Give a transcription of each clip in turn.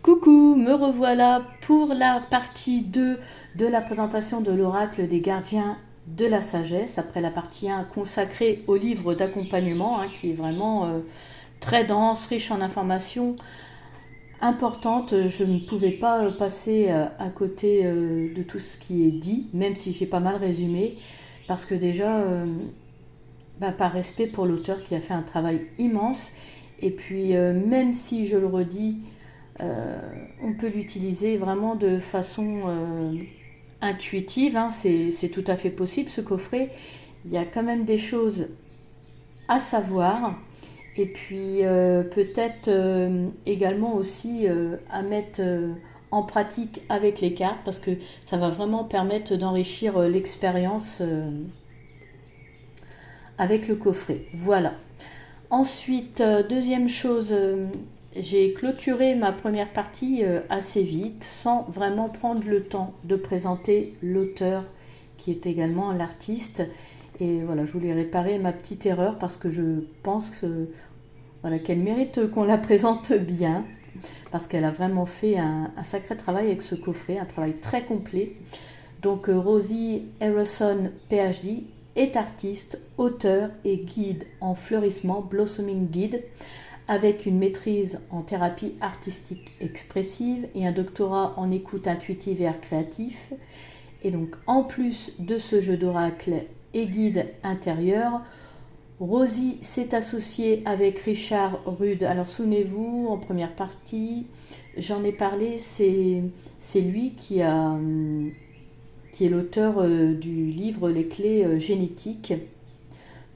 Coucou, me revoilà pour la partie 2 de la présentation de l'oracle des gardiens de la sagesse, après la partie 1 consacrée au livre d'accompagnement, qui est vraiment très dense, riche en informations importantes. Je ne pouvais pas passer à côté de tout ce qui est dit, même si j'ai pas mal résumé, parce que déjà, par respect pour l'auteur qui a fait un travail immense, et puis même si je le redis, on peut l'utiliser vraiment de façon intuitive, c'est tout à fait possible ce coffret. Il y a quand même des choses à savoir et puis peut-être également aussi à mettre en pratique avec les cartes parce que ça va vraiment permettre d'enrichir l'expérience avec le coffret. Voilà. Ensuite, deuxième chose, j'ai clôturé ma première partie assez vite, sans vraiment prendre le temps de présenter l'auteur qui est également l'artiste. Et voilà, je voulais réparer ma petite erreur parce que je pense voilà, qu'elle mérite qu'on la présente bien, parce qu'elle a vraiment fait un sacré travail avec ce coffret, un travail très complet. Donc Rosie Harrison, PhD, est artiste, auteur et guide en fleurissement, Blossoming Guide, avec une maîtrise en thérapie artistique expressive et un doctorat en écoute intuitive et art créatif. Et donc, en plus de ce jeu d'oracle et guide intérieur, Rosie s'est associée avec Richard Rude. Alors, souvenez-vous, en première partie, j'en ai parlé, c'est lui qui est l'auteur du livre Les clés génétiques,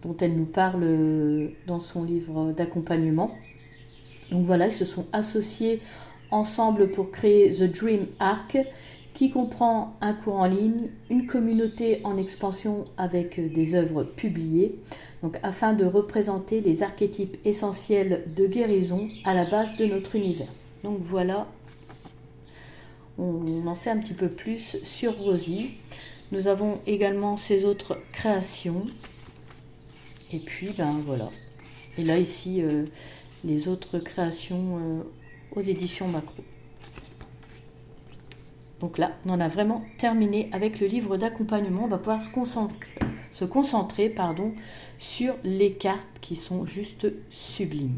dont elle nous parle dans son livre d'accompagnement. Donc voilà, ils se sont associés ensemble pour créer The Dream Arc, qui comprend un cours en ligne, une communauté en expansion avec des œuvres publiées, donc afin de représenter les archétypes essentiels de guérison à la base de notre univers. Donc voilà, on en sait un petit peu plus sur Rosie. Nous avons également ses autres créations. Et puis, voilà. Et là, ici, les autres créations aux éditions Macro. Donc là, on en a vraiment terminé avec le livre d'accompagnement. On va pouvoir se concentrer sur les cartes qui sont juste sublimes.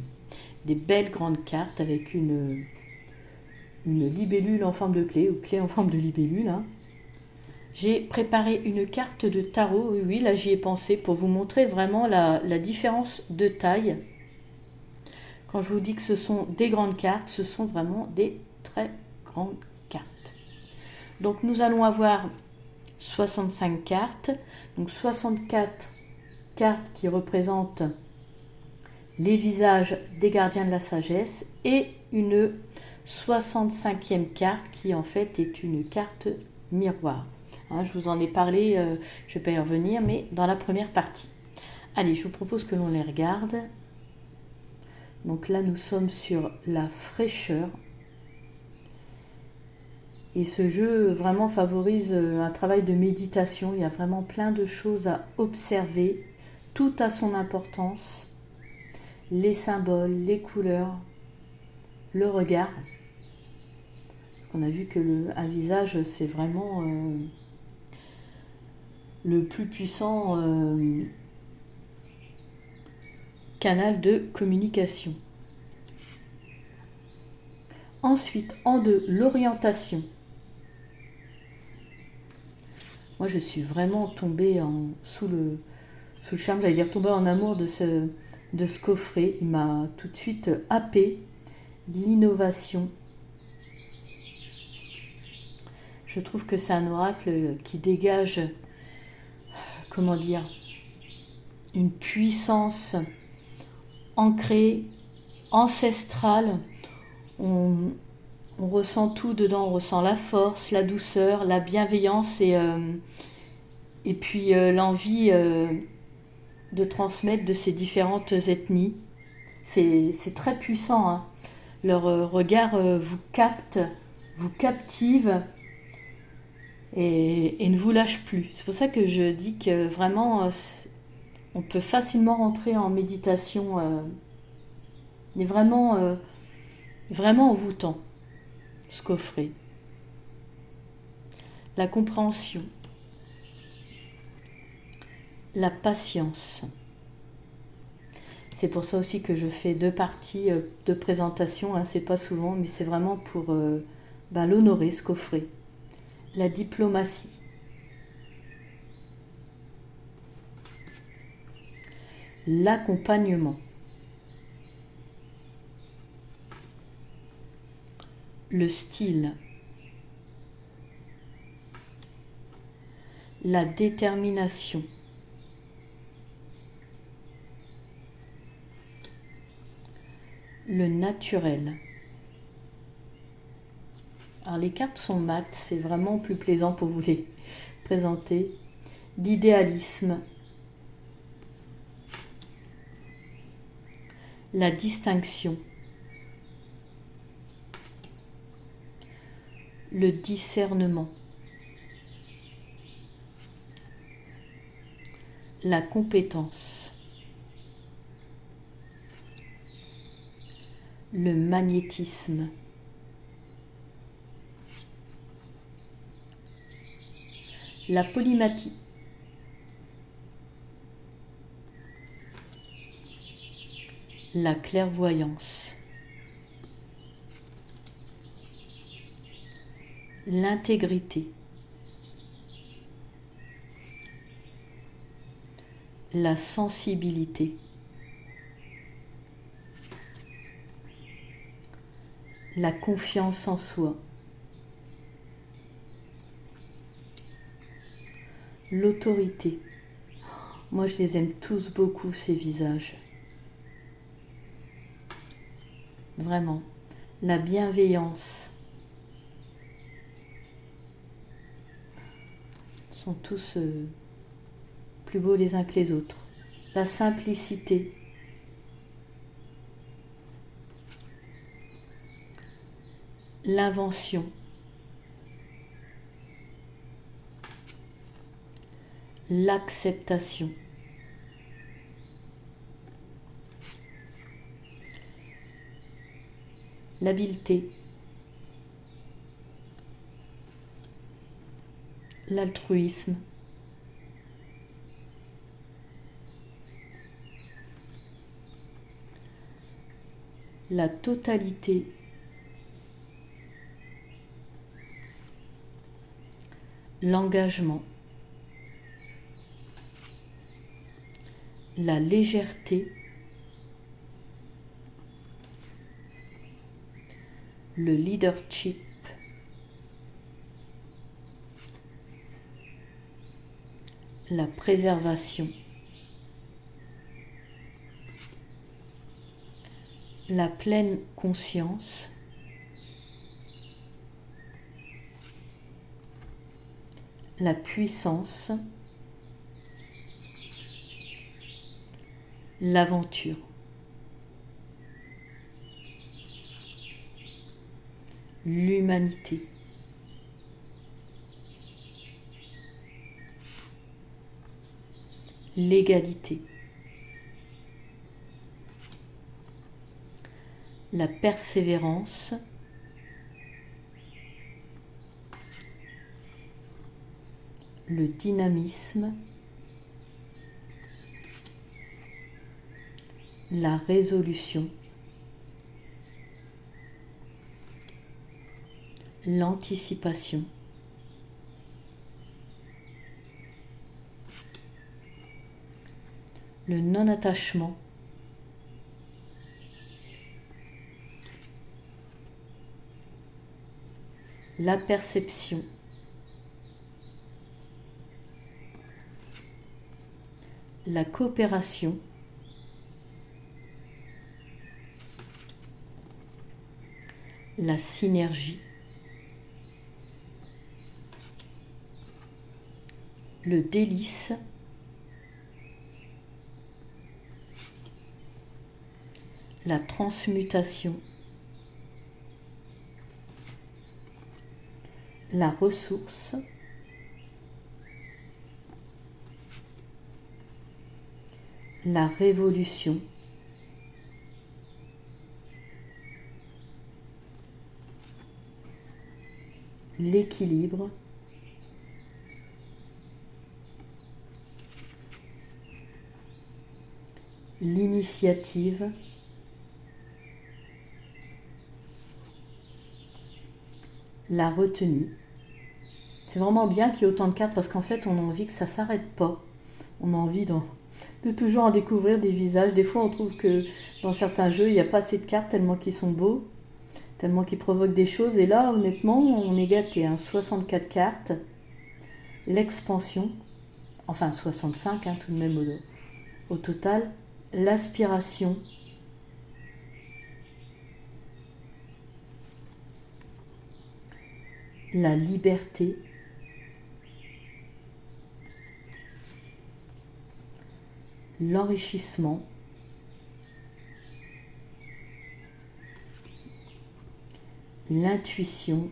Des belles grandes cartes avec une libellule en forme de clé, ou clé en forme de libellule. J'ai préparé une carte de tarot, oui, là j'y ai pensé, pour vous montrer vraiment la différence de taille. Quand je vous dis que ce sont des grandes cartes, ce sont vraiment des très grandes cartes. Donc nous allons avoir 65 cartes, donc 64 cartes qui représentent les visages des gardiens de la sagesse et une 65e carte qui en fait est une carte miroir. Je vous en ai parlé, je ne vais pas y revenir, mais dans la première partie. Allez, je vous propose que l'on les regarde. Donc là, nous sommes sur la fraîcheur. Et ce jeu vraiment favorise un travail de méditation. Il y a vraiment plein de choses à observer. Tout a son importance. Les symboles, les couleurs, le regard. Parce qu'on a vu qu'un visage, c'est vraiment le plus puissant canal de communication. Ensuite, en 2, l'orientation. Moi, je suis vraiment tombée sous le charme, j'allais dire tombée en amour de ce coffret. Il m'a tout de suite happé. L'innovation. Je trouve que c'est un oracle qui dégage, comment dire, une puissance ancrée, ancestrale. On ressent tout dedans, on ressent la force, la douceur, la bienveillance et puis l'envie de transmettre de ces différentes ethnies. C'est très puissant. Leur regard vous capte, vous captive et ne vous lâche plus. C'est pour ça que je dis que vraiment on peut facilement rentrer en méditation. Il est vraiment envoûtant. ce coffret. La compréhension, la patience. C'est pour ça aussi que je fais 2 parties de présentation, hein, c'est pas souvent, mais c'est vraiment pour l'honorer, ce coffret. La diplomatie. L'accompagnement. Le style. La détermination. Le naturel. Alors les cartes sont mates, c'est vraiment plus plaisant pour vous les présenter. L'idéalisme. La distinction. Le discernement. La compétence. Le magnétisme. La polymathie. La clairvoyance. L'intégrité. La sensibilité. La confiance en soi. L'autorité. Moi, je les aime tous beaucoup, ces visages. Vraiment. La bienveillance. Ils sont tous plus beaux les uns que les autres. La simplicité. L'invention. L'acceptation. L'habileté. L'altruisme. La totalité. L'engagement. La légèreté. Le leadership. La préservation. La pleine conscience. La puissance. L'aventure. L'humanité. L'égalité. La persévérance. Le dynamisme. La résolution. L'anticipation. Le non-attachement. La perception. La coopération. La synergie. Le délice. La transmutation. La ressource. La révolution. l'équilibre, l'initiative, la retenue. C'est vraiment bien qu'il y ait autant de cartes parce qu'en fait on a envie que ça ne s'arrête pas. On a envie de toujours en découvrir des visages. Des fois on trouve que dans certains jeux il n'y a pas assez de cartes tellement qu'ils sont beaux, tellement qu'ils provoquent des choses. Et là honnêtement on est gâté, hein. 64 cartes, l'expansion, enfin 65 hein, tout de même au total, l'aspiration, la liberté, l'enrichissement, l'intuition,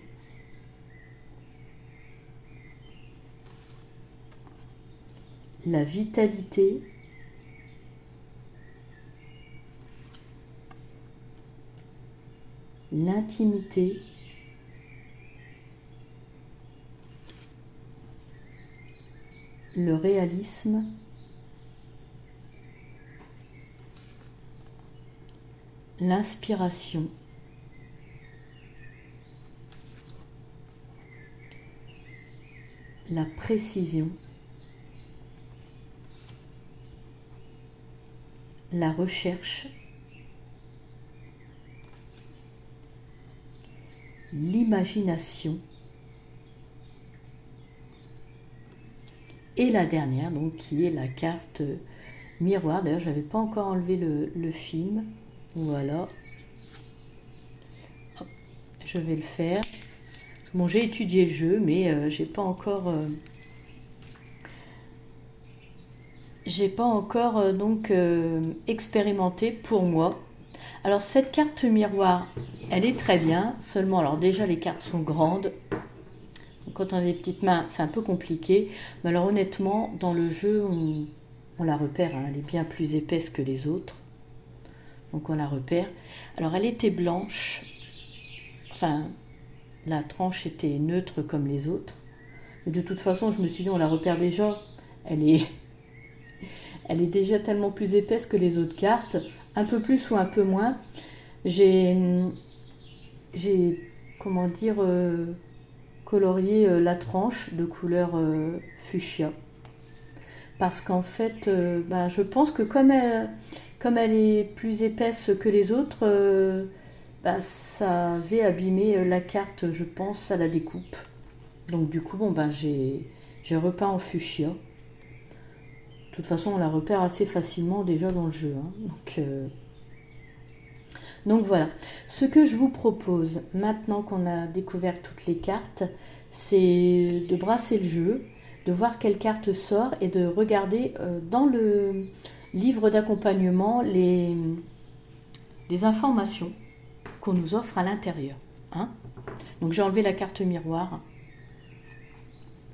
la vitalité, l'intimité, le réalisme, l'inspiration, la précision, la recherche, l'imagination et la dernière donc qui est la carte miroir. D'ailleurs j'avais pas encore enlevé le film, voilà. Hop, je vais le faire. Bon, j'ai étudié le jeu mais j'ai pas encore expérimenté pour moi. Alors cette carte miroir, elle est très bien, seulement alors déjà les cartes sont grandes. Donc, quand on a des petites mains, c'est un peu compliqué. Mais alors honnêtement, dans le jeu, on la repère, hein, elle est bien plus épaisse que les autres. Donc on la repère. Alors elle était blanche, enfin la tranche était neutre comme les autres. Et de toute façon, je me suis dit, on la repère déjà. Elle est, elle est déjà tellement plus épaisse que les autres cartes, un peu plus ou un peu moins. J'ai, comment dire, colorié la tranche de couleur fuchsia. Parce qu'en fait, je pense que comme elle est plus épaisse que les autres, ça avait abîmé la carte, je pense, à la découpe. Donc du coup, j'ai repeint en fuchsia. De toute façon, on la repère assez facilement déjà dans le jeu, hein. Donc voilà. Ce que je vous propose, maintenant qu'on a découvert toutes les cartes, c'est de brasser le jeu, de voir quelle carte sort et de regarder dans le livre d'accompagnement les informations qu'on nous offre à l'intérieur, hein. Donc j'ai enlevé la carte miroir.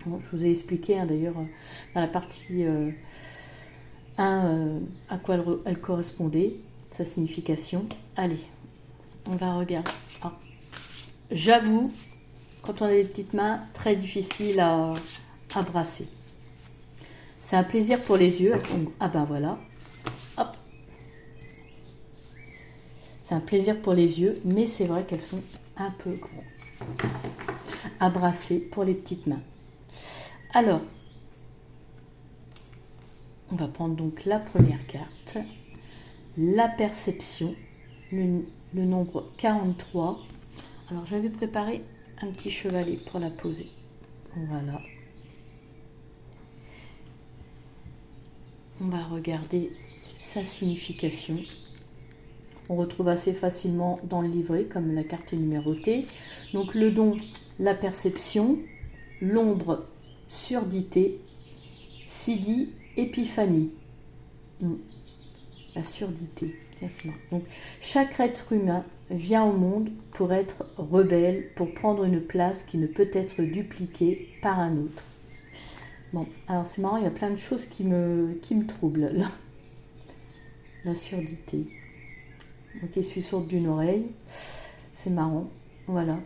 Bon, je vous ai expliqué hein, d'ailleurs dans la partie 1 à quoi elle correspondait, sa signification. Allez, on va regarder. Ah, j'avoue, quand on a des petites mains, très difficile à brasser. C'est un plaisir pour les yeux. Ah ben voilà. Hop. C'est un plaisir pour les yeux, mais c'est vrai qu'elles sont un peu grandes à brasser pour les petites mains. Alors, on va prendre donc la première carte, la perception, le nombre 43. Alors, j'avais préparé un petit chevalet pour la poser. Voilà. On va regarder sa signification. On retrouve assez facilement dans le livret, comme la carte numérotée. Donc le don, la perception, l'ombre, surdité, Sidi, épiphanie. La surdité. Donc chaque être humain vient au monde pour être rebelle, pour prendre une place qui ne peut être dupliquée par un autre. Bon, alors c'est marrant, il y a plein de choses qui me troublent là. La surdité. Ok, je suis sourde d'une oreille. C'est marrant. Voilà.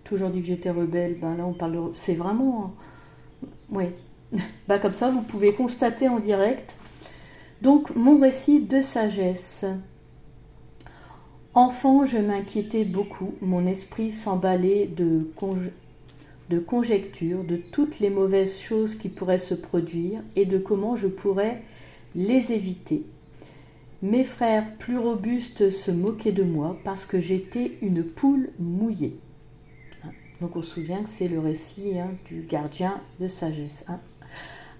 toujours dit que j'étais rebelle. Ben là, on parle de... C'est vraiment... Ouais. Ben, comme ça, vous pouvez constater en direct. Donc, mon récit de sagesse. Enfant, je m'inquiétais beaucoup. Mon esprit s'emballait de conjectures, de toutes les mauvaises choses qui pourraient se produire et de comment je pourrais les éviter. Mes frères plus robustes se moquaient de moi parce que j'étais une poule mouillée. Donc on se souvient que c'est le récit du gardien de sagesse.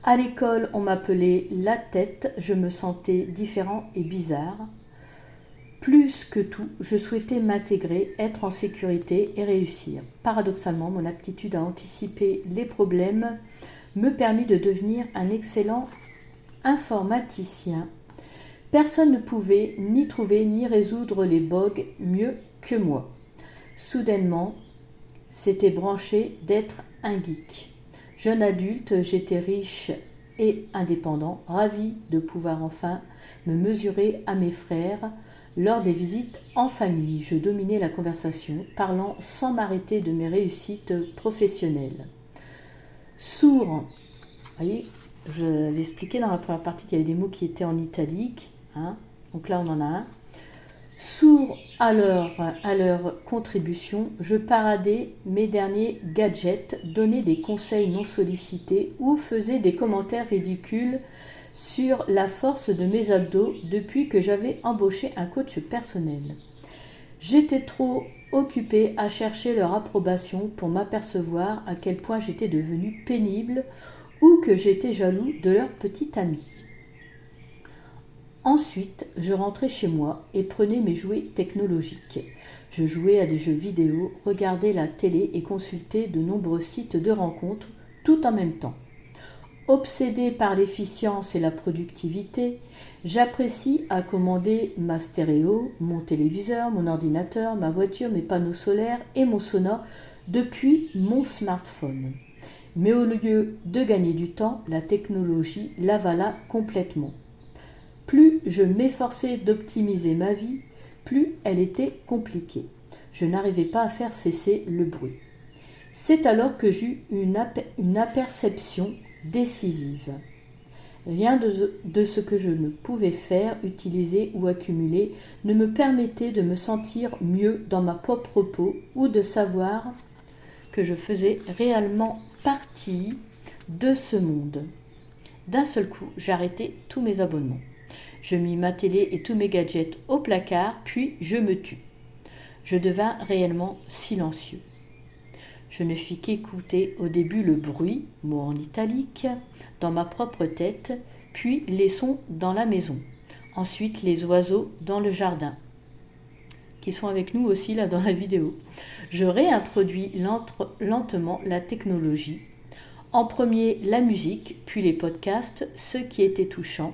À l'école, on m'appelait la tête, je me sentais différent et bizarre. Plus que tout, je souhaitais m'intégrer, être en sécurité et réussir. Paradoxalement, mon aptitude à anticiper les problèmes me permit de devenir un excellent informaticien. Personne ne pouvait ni trouver ni résoudre les bugs mieux que moi. Soudainement, c'était branché d'être un geek. Jeune adulte, j'étais riche et indépendant, ravi de pouvoir enfin me mesurer à mes frères. Lors des visites en famille, je dominais la conversation, parlant sans m'arrêter de mes réussites professionnelles. Sourd, vous voyez, je l'ai expliqué dans la première partie qu'il y avait des mots qui étaient en italique. Donc là, on en a un. Sourd à leur contribution, je paradais mes derniers gadgets, donnais des conseils non sollicités ou faisais des commentaires ridicules sur la force de mes abdos depuis que j'avais embauché un coach personnel. J'étais trop occupée à chercher leur approbation pour m'apercevoir à quel point j'étais devenue pénible ou que j'étais jaloux de leur petite amie. Ensuite, je rentrais chez moi et prenais mes jouets technologiques. Je jouais à des jeux vidéo, regardais la télé et consultais de nombreux sites de rencontres tout en même temps. Obsédée par l'efficience et la productivité, j'apprécie à commander ma stéréo, mon téléviseur, mon ordinateur, ma voiture, mes panneaux solaires et mon sauna depuis mon smartphone. Mais au lieu de gagner du temps, la technologie l'avala complètement. Plus je m'efforçais d'optimiser ma vie, plus elle était compliquée. Je n'arrivais pas à faire cesser le bruit. C'est alors que j'eus une aperception décisive. Rien de ce que je ne pouvais faire, utiliser ou accumuler ne me permettait de me sentir mieux dans ma propre peau ou de savoir que je faisais réellement partie de ce monde. D'un seul coup, j'arrêtai tous mes abonnements. Je mis ma télé et tous mes gadgets au placard, puis je me tus. Je devins réellement silencieux. Je ne fis qu'écouter au début le bruit, mot en italique, dans ma propre tête, puis les sons dans la maison. Ensuite, les oiseaux dans le jardin, qui sont avec nous aussi là dans la vidéo. Je réintroduis lentement la technologie. En premier, la musique, puis les podcasts, ceux qui étaient touchants,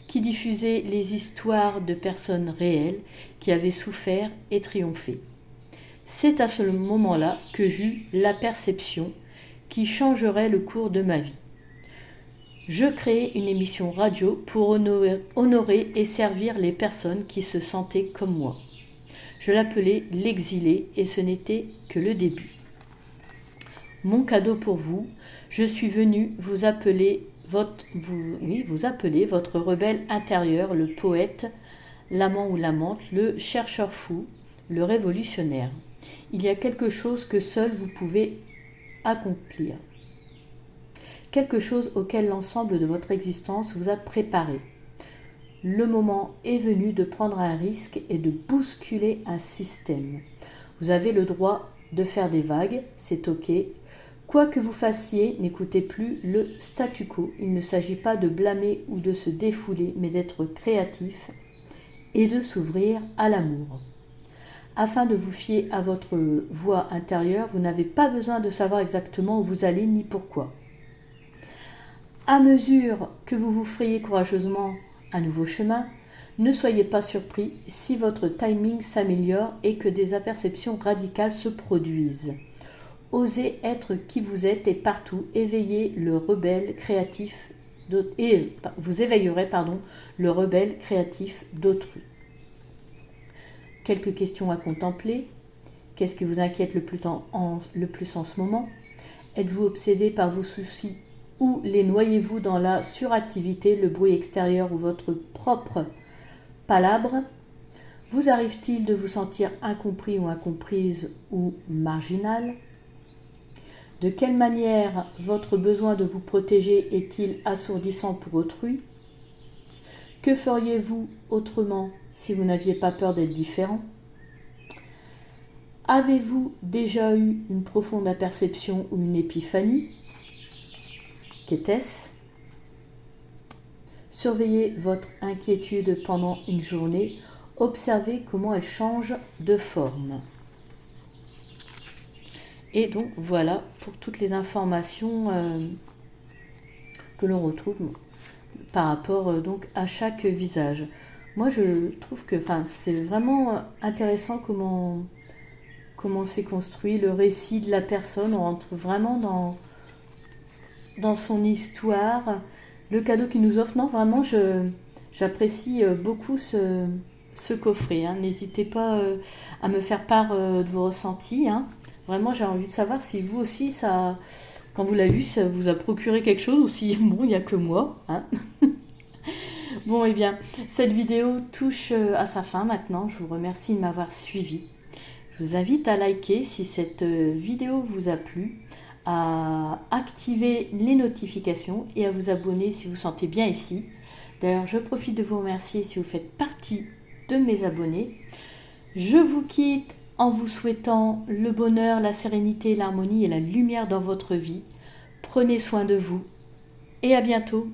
qui diffusaient les histoires de personnes réelles qui avaient souffert et triomphé. C'est à ce moment-là que j'eus la perception qui changerait le cours de ma vie. Je créai une émission radio pour honorer et servir les personnes qui se sentaient comme moi. Je l'appelais l'exilé et ce n'était que le début. Mon cadeau pour vous, je suis venu vous appeler votre rebelle intérieur, le poète, l'amant ou l'amante, le chercheur fou, le révolutionnaire. Il y a quelque chose que seul vous pouvez accomplir. Quelque chose auquel l'ensemble de votre existence vous a préparé. Le moment est venu de prendre un risque et de bousculer un système. Vous avez le droit de faire des vagues, c'est ok. Quoi que vous fassiez, n'écoutez plus le statu quo. Il ne s'agit pas de blâmer ou de se défouler, mais d'être créatif et de s'ouvrir à l'amour. Afin de vous fier à votre voix intérieure, vous n'avez pas besoin de savoir exactement où vous allez ni pourquoi. À mesure que vous vous frayez courageusement un nouveau chemin, ne soyez pas surpris si votre timing s'améliore et que des aperceptions radicales se produisent. Osez être qui vous êtes et partout éveillez le rebelle créatif vous éveillerez le rebelle créatif d'autrui. Quelques questions à contempler. Qu'est-ce qui vous inquiète le plus en ce moment? Êtes-vous obsédé par vos soucis ou les noyez-vous dans la suractivité, le bruit extérieur ou votre propre palabre? Vous arrive-t-il de vous sentir incompris ou incomprise ou marginal? De quelle manière votre besoin de vous protéger est-il assourdissant pour autrui? Que feriez-vous autrement si vous n'aviez pas peur d'être différent? Avez-vous déjà eu une profonde aperception ou une épiphanie? Qu'était-ce? Surveillez votre inquiétude pendant une journée. Observez comment elle change de forme. Et donc voilà pour toutes les informations que l'on retrouve par rapport donc à chaque visage. Moi je trouve que c'est vraiment intéressant comment c'est construit, le récit de la personne, on rentre vraiment dans son histoire, le cadeau qu'il nous offre. Non, vraiment, j'apprécie beaucoup ce coffret. Hein. N'hésitez pas à me faire part de vos ressentis. Hein. Vraiment, j'ai envie de savoir si vous aussi, quand vous l'avez vu, ça vous a procuré quelque chose ou si, bon, il n'y a que moi. Hein. Bon, eh bien, cette vidéo touche à sa fin maintenant. Je vous remercie de m'avoir suivi. Je vous invite à liker si cette vidéo vous a plu, à activer les notifications et à vous abonner si vous sentez bien ici. D'ailleurs, je profite de vous remercier si vous faites partie de mes abonnés. Je vous quitte en vous souhaitant le bonheur, la sérénité, l'harmonie et la lumière dans votre vie. Prenez soin de vous et à bientôt.